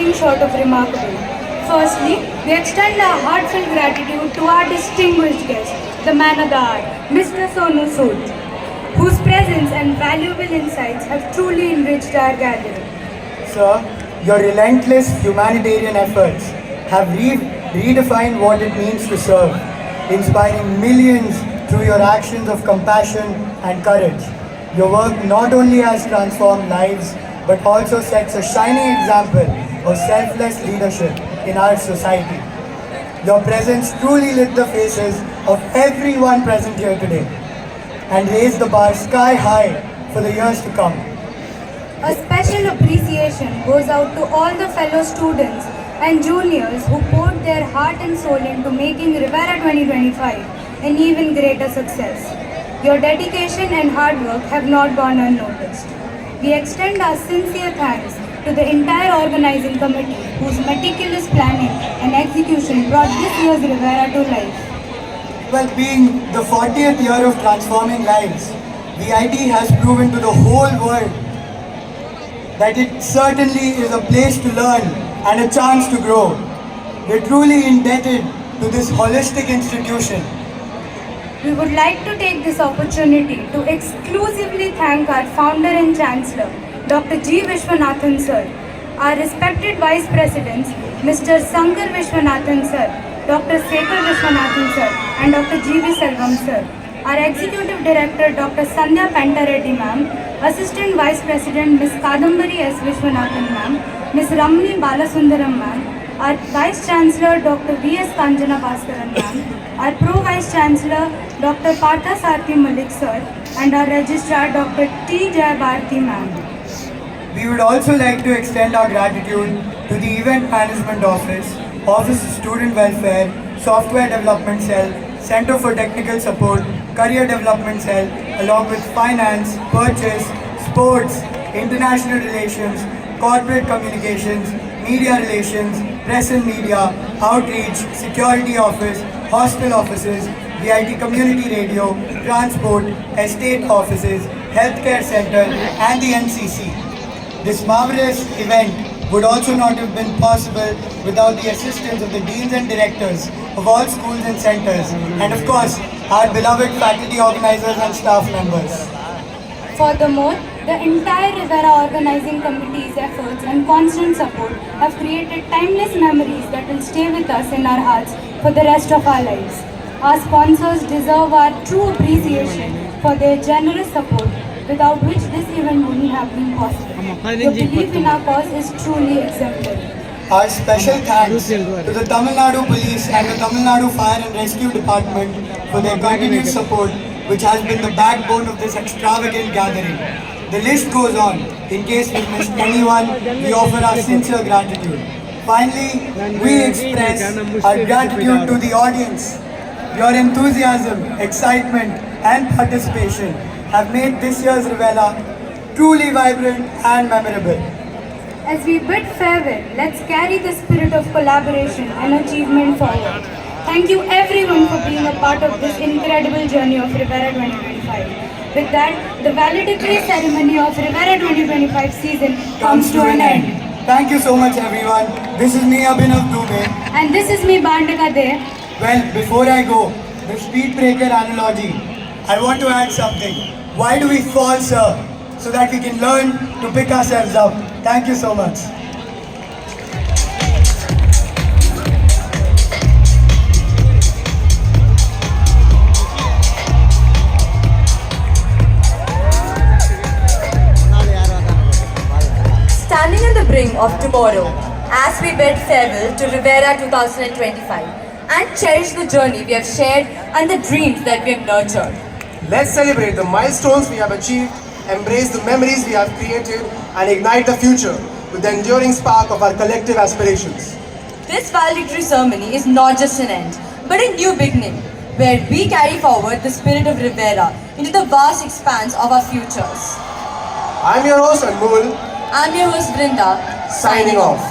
nothing short of remarkable. Firstly, we extend our heartfelt gratitude to our distinguished guest, the man of the hour, Mr. Sonu Sood, whose presence and valuable insights have truly enriched our gathering. Sir, your relentless humanitarian efforts have redefined what it means to serve, inspiring millions through your actions of compassion and courage. Your work not only has transformed lives, but also sets a shining example of selfless leadership in our society. Your presence truly lit the faces of everyone present here today and raised the bar sky high for the years to come. A special appreciation goes out to all the fellow students and juniors who poured their heart and soul into making Rivera 2025 an even greater success. Your dedication and hard work have not gone unnoticed. We extend our sincere thanks to the entire organizing committee whose meticulous planning and execution brought this year's Rivera to life. Well, being the 40th year of transforming lives, VIT has proven to the whole world that it certainly is a place to learn and a chance to grow. We're truly indebted to this holistic institution. We would like to take this opportunity to exclusively thank our founder and chancellor, Dr. G. Vishwanathan sir, our respected vice presidents, Mr. Sankar Vishwanathan sir, Dr. Sekhar Vishwanathan sir, and Dr. G. V. Selvam sir, our executive director, Dr. Sandhya Pantareddy ma'am, assistant vice president, Ms. Kadambari S. Vishwanathan ma'am, Ms. Ramni Balasundaram ma'am, our vice chancellor, Dr. V. S. Kanjana Bhaskaran ma'am, our pro vice chancellor, Dr. Partha Sarthi Malik sir, and our registrar, Dr. T. Jay Bharti ma'am. We would also like to extend our gratitude to the Event Management Office, Office of Student Welfare, Software Development Cell, Center for Technical Support, Career Development Cell, along with Finance, Purchase, Sports, International Relations, Corporate Communications, Media Relations, Press and Media, Outreach, Security Office, Hostel Offices, VIT Community Radio, Transport, Estate Offices, Healthcare Center, and the NCC. This marvelous event would also not have been possible without the assistance of the deans and directors of all schools and centers, and of course, our beloved faculty organizers and staff members. Furthermore, the entire Rivera organizing committee's efforts and constant support have created timeless memories that will stay with us in our hearts for the rest of our lives. Our sponsors deserve our true appreciation for their generous support, without which this event wouldn't have been possible. Your belief in our cause is truly exemplary. Our special thanks to the Tamil Nadu Police and the Tamil Nadu Fire and Rescue Department for their continued support, which has been the backbone of this extravagant gathering. The list goes on. In case we missed anyone, we offer our sincere gratitude. Finally, we express our gratitude to the audience. Your enthusiasm, excitement, and participation have made this year's Rivera truly vibrant and memorable. As we bid farewell, let's carry the spirit of collaboration and achievement forward. Thank you everyone for being a part of this incredible journey of Rivera 2025. With that, the valedictory ceremony of Rivera 2025 season comes to an end. Thank you so much everyone. This is me Abhinav Dubey. And this is me Bandika De. Well, before I go, the speed breaker analogy, I want to add something. Why do we fall, sir? So that we can learn to pick ourselves up. Thank you so much. Standing on the brink of tomorrow, as we bid farewell to Rivera 2025 and cherish the journey we have shared and the dreams that we have nurtured. Let's celebrate the milestones we have achieved, embrace the memories we have created, and ignite the future with the enduring spark of our collective aspirations. This valedictory ceremony is not just an end, but a new beginning, where we carry forward the spirit of Rivera into the vast expanse of our futures. I'm your host Anmol. I'm your host Brinda, Signing off.